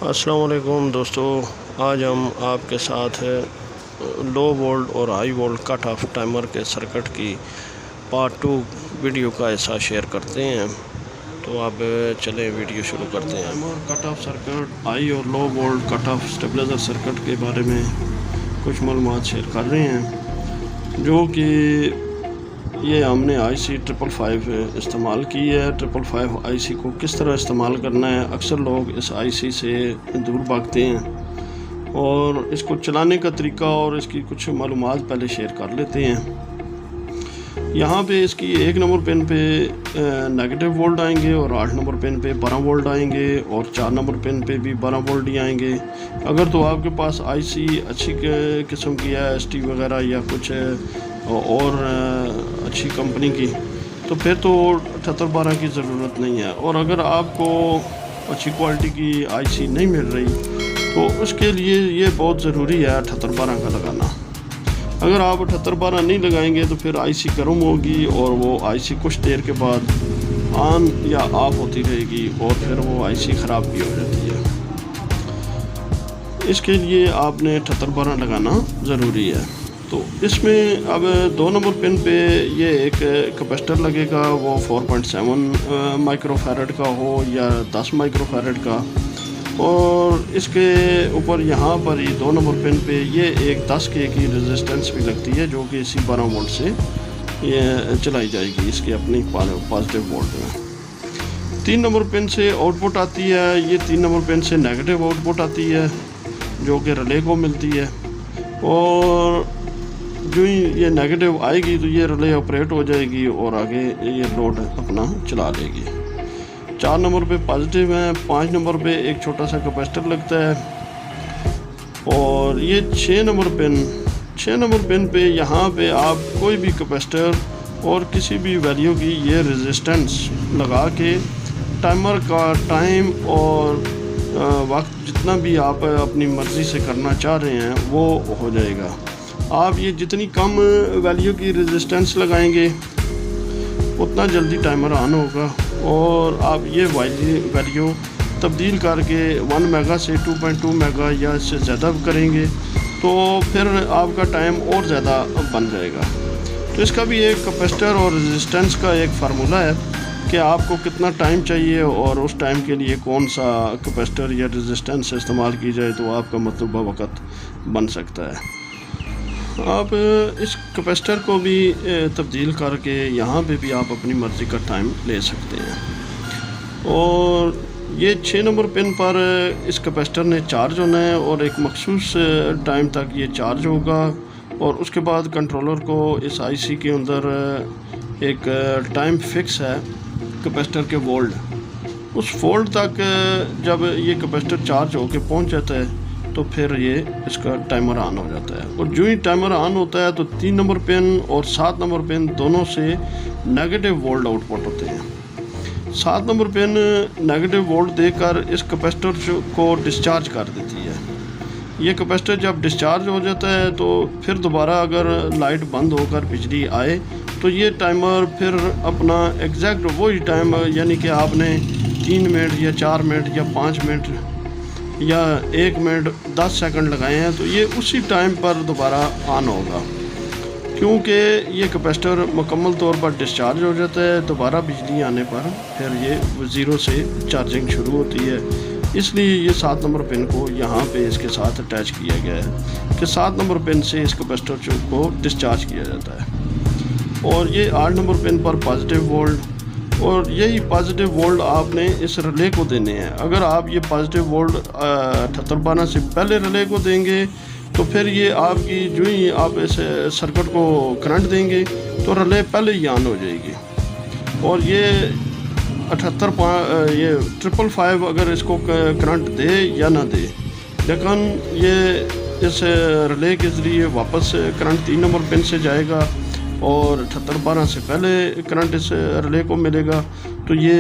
السلام علیکم دوستو، آج ہم آپ کے ساتھ لو وولٹ اور high volt cut off timer کے سرکٹ کی پارٹ 2 ویڈیو کا حصہ شیئر کرتے ہیں۔ تو اب چلیں ویڈیو شروع کرتے ہیں۔ Timer cut off circuit, high اور low volt cut off stabiliser circuit کے بارے میں کچھ معلومات شیئر کر رہے ہیں، جو کہ یہ ہم نے آئی سی 555 استعمال کی ہے۔ 555 آئی سی کو کس طرح استعمال کرنا ہے، اکثر لوگ اس آئی سی سے دور بھاگتے ہیں اور اس کو چلانے کا طریقہ اور اس کی کچھ معلومات پہلے شیئر کر لیتے ہیں۔ یہاں پہ اس کی 1 نمبر پن پہ نیگیٹو وولٹ آئیں گے اور 8 نمبر پن پہ 12 وولٹ آئیں گے اور 4 نمبر پن پہ بھی 12 وولٹ ہی آئیں گے۔ اگر تو آپ کے پاس آئی سی اچھی قسم کی ہے، ایس ٹی وغیرہ یا کچھ اور اچھی کمپنی کی، تو پھر تو 7812 کی ضرورت نہیں ہے۔ اور اگر آپ کو اچھی کوالٹی کی آئی سی نہیں مل رہی تو اس کے لیے یہ بہت ضروری ہے 7812 کا لگانا۔ اگر آپ 7812 نہیں لگائیں گے تو پھر آئی سی گرم ہوگی اور وہ آئی سی کچھ دیر کے بعد آن یا آف ہوتی رہے گی اور پھر وہ آئی سی خراب بھی ہو جاتی ہے۔ اس کے لیے آپ نے 7812 لگانا ضروری ہے۔ تو اس میں اب 2 نمبر پن پہ یہ ایک کیپیسٹر لگے گا، وہ 4.7 مائکرو فیرڈ کا ہو یا 10 مائکرو فیرڈ کا، اور اس کے اوپر یہاں پر ہی 2 نمبر پن پہ یہ ایک 10 کے کی ریزسٹنس بھی لگتی ہے، جو کہ اسی 12 وولٹ سے یہ چلائی جائے گی اس کے اپنی پازیٹیو وولٹ میں۔ 3 نمبر پن سے آؤٹ پٹ آتی ہے، یہ 3 نمبر پن سے نیگیٹو آؤٹ پٹ آتی ہے جو کہ ریلے کو ملتی ہے، اور جو ہی یہ نیگیٹو آئے گی تو یہ ریلے آپریٹ ہو جائے گی اور آگے یہ لوڈ اپنا چلا لے گی۔ 4 نمبر پہ پازیٹیو ہے، 5 نمبر پہ ایک چھوٹا سا کیپیسٹر لگتا ہے، اور یہ 6 نمبر پن پہ یہاں پہ آپ کوئی بھی کیپیسٹر اور کسی بھی ویلیو کی یہ ریزسٹنس لگا کے ٹائمر کا ٹائم اور وقت جتنا بھی آپ اپنی مرضی سے کرنا چاہ رہے ہیں وہ ہو جائے گا۔ آپ یہ جتنی کم ویلیو کی ریزسٹنس لگائیں گے اتنا جلدی ٹائمر آن ہوگا، اور آپ یہ ویلیو تبدیل کر کے 1 میگا سے 2.2 میگا یا اس سے زیادہ کریں گے تو پھر آپ کا ٹائم اور زیادہ بن جائے گا۔ تو اس کا بھی ایک کیپیسٹر اور ریزسٹنس کا ایک فارمولہ ہے کہ آپ کو کتنا ٹائم چاہیے اور اس ٹائم کے لیے کون سا کیپیسٹر یا ریزسٹنس استعمال کی جائے تو آپ کا مطلوبہ وقت بن سکتا ہے۔ آپ اس کیپیسٹر کو بھی تبدیل کر کے یہاں پہ بھی آپ اپنی مرضی کا ٹائم لے سکتے ہیں، اور یہ 6 نمبر پن پر اس کیپیسٹر نے چارج ہونا ہے اور ایک مخصوص ٹائم تک یہ چارج ہوگا، اور اس کے بعد کنٹرولر کو اس آئی سی کے اندر ایک ٹائم فکس ہے کیپیسٹر کے وولٹ، اس وولٹ تک جب یہ کیپیسٹر چارج ہو کے پہنچ جاتا ہے تو پھر یہ اس کا ٹائمر آن ہو جاتا ہے، اور جو ہی ٹائمر آن ہوتا ہے تو 3 نمبر پن اور 7 نمبر پن دونوں سے نیگیٹو وولٹ آؤٹ پٹ ہوتے ہیں۔ 7 نمبر پن نیگیٹو وولٹ دے کر اس کیپیسٹر کو ڈسچارج کر دیتی ہے۔ یہ کیپیسٹر جب ڈسچارج ہو جاتا ہے تو پھر دوبارہ اگر لائٹ بند ہو کر بجلی آئے تو یہ ٹائمر پھر اپنا ایگزیکٹ وہی ٹائم، یعنی کہ آپ نے 3 منٹ یا 4 منٹ یا 5 منٹ یا 1 منٹ 10 سیکنڈ لگائے ہیں تو یہ اسی ٹائم پر دوبارہ آن ہوگا، کیونکہ یہ کیپیسٹر مکمل طور پر ڈسچارج ہو جاتا ہے۔ دوبارہ بجلی آنے پر پھر یہ 0 سے چارجنگ شروع ہوتی ہے، اس لیے یہ 7 نمبر پن کو یہاں پہ اس کے ساتھ اٹیچ کیا گیا ہے کہ 7 نمبر پن سے اس کیپیسٹر کو ڈسچارج کیا جاتا ہے، اور یہ 8 نمبر پن پر پازیٹیو وولٹ، اور یہی پازیٹیو وولٹ آپ نے اس ریلے کو دینے ہیں۔ اگر آپ یہ پازیٹیو وولٹ 7812 سے پہلے ریلے کو دیں گے تو پھر یہ آپ کی جو ہی آپ اس سرکٹ کو کرنٹ دیں گے تو ریلے پہلے ہی آن ہو جائے گی، اور یہ 555 اگر اس کو کرنٹ دے یا نہ دے، لیکن یہ اس ریلے کے ذریعے واپس کرنٹ 3 نمبر پن سے جائے گا اور 7812 سے پہلے کرنٹ اس ریلے کو ملے گا تو یہ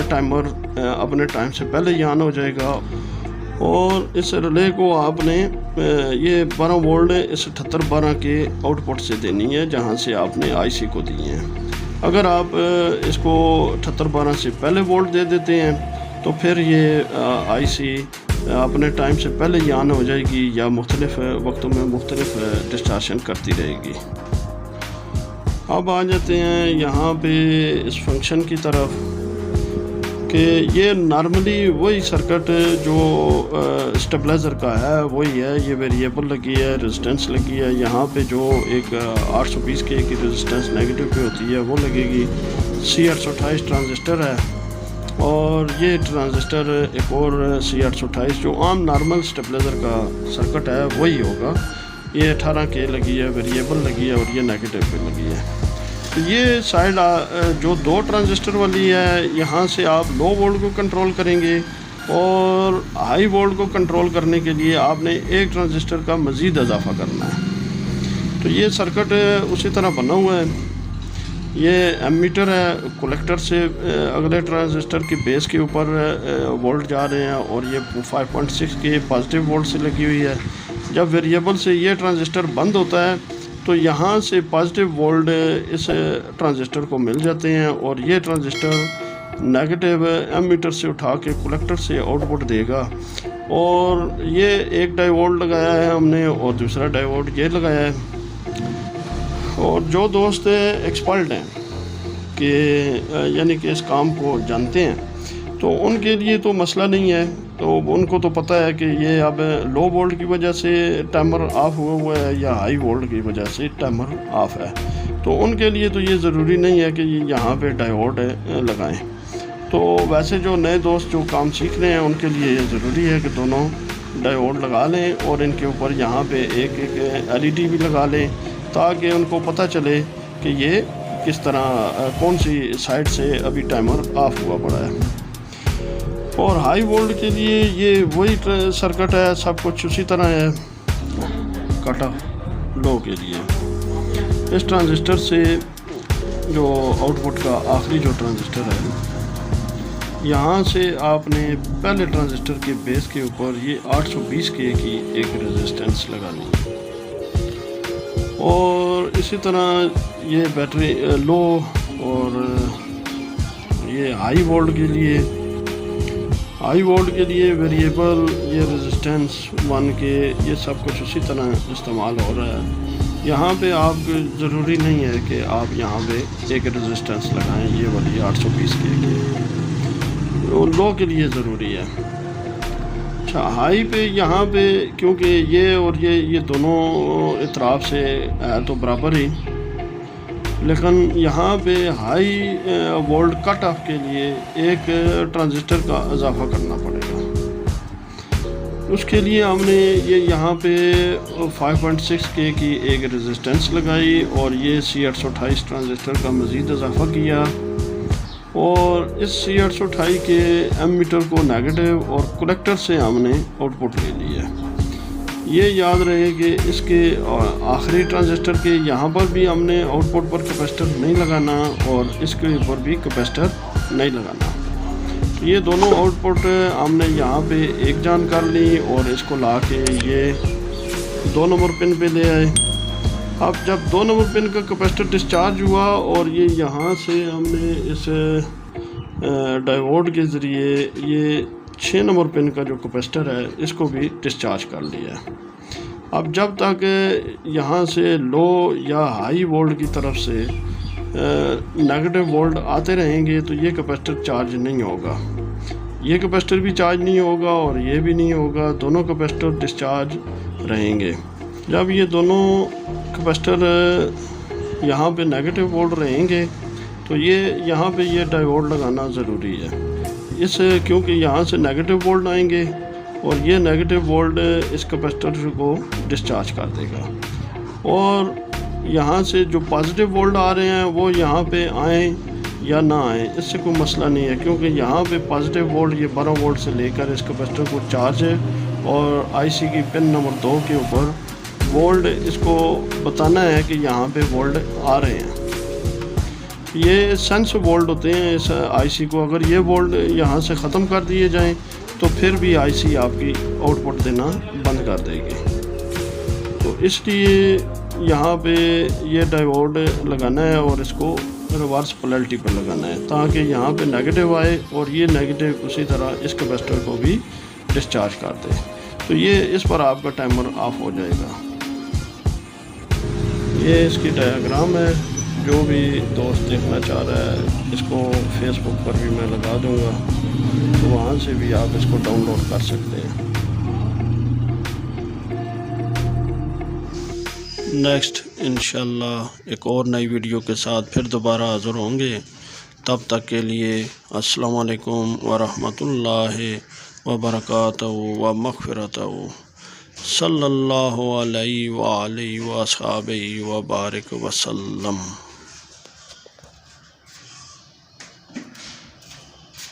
ٹائمر اپنے ٹائم سے پہلے ہی آن ہو جائے گا، اور اس ریلے کو آپ نے یہ 12 وولٹ اس 7812 کے آؤٹ پٹ سے دینی ہے جہاں سے آپ نے آئی سی کو دی ہیں۔ اگر آپ اس کو 7812 سے پہلے وولٹ دے دیتے ہیں تو پھر یہ آئی سی اپنے ٹائم سے پہلے ہی آن ہو جائے گی یا مختلف وقتوں میں مختلف ڈسٹارشن کرتی رہے گی۔ اب آ جاتے ہیں یہاں پہ اس فنکشن کی طرف کہ یہ نارملی وہی سرکٹ جو اسٹیبلائزر کا ہے وہی ہے، یہ ویریبل لگی ہے، ریزسٹنس لگی ہے، یہاں پہ جو ایک 820 کے کی ریزسٹنس نیگیٹو پہ ہوتی ہے وہ لگے گی، C828 ٹرانزسٹر ہے، اور یہ ٹرانزسٹر ایک اور C828 جو عام نارمل اسٹیبلائزر کا سرکٹ ہے وہی ہوگا، یہ 18 کے لگی ہے، ویریبل لگی ہے، اور یہ نیگیٹو پہ لگی ہے۔ تو یہ سائڈ جو 2 ٹرانزسٹر والی ہے، یہاں سے آپ لو وولٹ کو کنٹرول کریں گے، اور ہائی وولٹ کو کنٹرول کرنے کے لیے آپ نے ایک ٹرانزسٹر کا مزید اضافہ کرنا ہے۔ تو یہ سرکٹ اسی طرح بنا ہوا ہے، یہ ایم میٹر ہے، کولیکٹر سے اگلے ٹرانزسٹر کی بیس کے اوپر وولٹ جا رہے ہیں، اور یہ 5.6 کے پازیٹیو وولٹ سے لگی ہوئی ہے۔ جب ویریبل سے یہ ٹرانزسٹر بند ہوتا ہے تو یہاں سے پازیٹیو وولٹ اس ٹرانزسٹر کو مل جاتے ہیں، اور یہ ٹرانزسٹر نیگیٹیو ایم میٹر سے اٹھا کے کولیکٹر سے آؤٹ پٹ دے گا، اور یہ ایک ڈائیوڈ لگایا ہے ہم نے، اور دوسرا ڈائیوڈ یہ لگایا ہے۔ اور جو دوست ایکسپرٹ ہیں کہ یعنی کہ اس کام کو جانتے ہیں تو ان کے لیے تو مسئلہ نہیں ہے، تو ان کو تو پتہ ہے کہ یہ اب لو وولٹ کی وجہ سے ٹائمر آف ہوا ہے یا ہائی وولٹ کی وجہ سے ٹائمر آف ہے، تو ان کے لیے تو یہ ضروری نہیں ہے کہ یہاں پہ ڈائیوڈ لگائیں۔ تو ویسے جو نئے دوست جو کام سیکھ رہے ہیں ان کے لیے یہ ضروری ہے کہ دونوں ڈائیوڈ لگا لیں، اور ان کے اوپر یہاں پہ ایک LED بھی لگا لیں، تاکہ ان کو پتہ چلے کہ یہ کس طرح کون سی سائڈ سے ابھی ٹائمر آف ہوا پڑا ہے۔ اور ہائی وولٹ کے لیے یہ وہی سرکٹ ہے، سب کچھ اسی طرح ہے۔ کٹ آف لو کے لیے اس ٹرانزسٹر سے جو آؤٹ پٹ کا آخری جو ٹرانزسٹر ہے، یہاں سے آپ نے پہلے ٹرانزسٹر کے بیس کے اوپر یہ 820 کے کی ایک ریزسٹنس لگانی ہے، اور اسی طرح یہ بیٹری لو اور یہ ہائی وولٹ کے لیے ویریبل، یہ ریزسٹنس 1 کے، یہ سب کچھ اسی طرح استعمال ہو رہا ہے۔ یہاں پہ آپ ضروری نہیں ہے کہ آپ یہاں پہ ایک ریزسٹنس لگائیں، یہ والی 820 کے لو کے لیے ضروری ہے۔ اچھا، ہائی پہ یہاں پہ کیونکہ یہ اور یہ دونوں اطراف سے ہے تو برابر ہی، لیکن یہاں پہ ہائی وولٹ کٹ آف کے لیے ایک ٹرانزسٹر کا اضافہ کرنا پڑے گا۔ اس کے لیے ہم نے یہاں پہ 5.6 کے کی ایک ریزسٹنس لگائی، اور یہ C828 ٹرانزسٹر کا مزید اضافہ کیا، اور اس C828 کے ایم میٹر کو نیگیٹو اور کولیکٹر سے ہم نے آؤٹ پٹ لے لیا۔ یہ یاد رہے کہ اس کے آخری ٹرانزسٹر کے یہاں پر بھی ہم نے آؤٹ پٹ پر کیپیسٹر نہیں لگانا، اور اس کے اوپر بھی کیپیسٹر نہیں لگانا۔ یہ دونوں آؤٹ پٹ ہم نے یہاں پہ ایک جان کر لی، اور اس کو لا کے یہ 2 نمبر پن پہ لے آئے۔ اب جب 2 نمبر پن کا کیپیسٹر ڈسچارج ہوا، اور یہ یہاں سے ہم نے اس ڈائیوڈ کے ذریعے یہ 6 نمبر پن کا جو کیپیسٹر ہے اس کو بھی ڈسچارج کر لیا ہے۔ اب جب تک یہاں سے لو یا ہائی وولٹ کی طرف سے نیگیٹو وولٹ آتے رہیں گے تو یہ کیپیسٹر چارج نہیں ہوگا، یہ کیپیسٹر بھی چارج نہیں ہوگا، اور یہ بھی نہیں ہوگا، دونوں کیپیسٹر ڈسچارج رہیں گے۔ جب یہ دونوں کیپیسٹر یہاں پہ نیگیٹو وولٹ رہیں گے تو یہاں پہ یہ ڈائیوڈ لگانا ضروری ہے، کیونکہ یہاں سے نیگیٹو وولٹ آئیں گے، اور یہ نیگیٹو وولٹ اس کیپیسٹر کو ڈسچارج کر دے گا، اور یہاں سے جو پازیٹیو وولٹ آ رہے ہیں وہ یہاں پہ آئیں یا نہ آئیں اس سے کوئی مسئلہ نہیں ہے، کیونکہ یہاں پہ پازیٹیو وولٹ یہ 12 وولٹ سے لے کر اس کیپیسٹر کو چارج ہے، اور آئی سی کی پن نمبر 2 کے اوپر وولٹ اس کو بتانا ہے کہ یہاں پہ وولٹ آ رہے ہیں۔ یہ سینس وولٹ ہوتے ہیں اس آئی سی کو، اگر یہ وولٹ یہاں سے ختم کر دیے جائیں تو پھر بھی آئی سی آپ کی آؤٹ پٹ دینا بند کر دے گی۔ تو اس لیے یہاں پہ یہ ڈائیوڈ لگانا ہے، اور اس کو ریورس پولیرٹی پر لگانا ہے، تاکہ یہاں پہ نیگیٹو آئے اور یہ نیگیٹو اسی طرح اس کیپیسٹر کو بھی ڈسچارج کر دے. تو یہ اس پر آپ کا ٹائمر آف ہو جائے گا. یہ اس کی ڈایاگرام ہے. جو بھی دوست دیکھنا چاہ رہا ہے اس کو فیس بک پر بھی میں لگا دوں گا، تو وہاں سے بھی آپ اس کو ڈاؤن لوڈ کر سکتے ہیں. نیکسٹ انشاءاللہ ایک اور نئی ویڈیو کے ساتھ پھر دوبارہ حاضر ہوں گے. تب تک کے لیے السلام علیکم ورحمۃ اللہ وبرکاتہ و مغفرتہ. صلی اللہ علیہ وآلہ وصحبہ وبارک وسلم.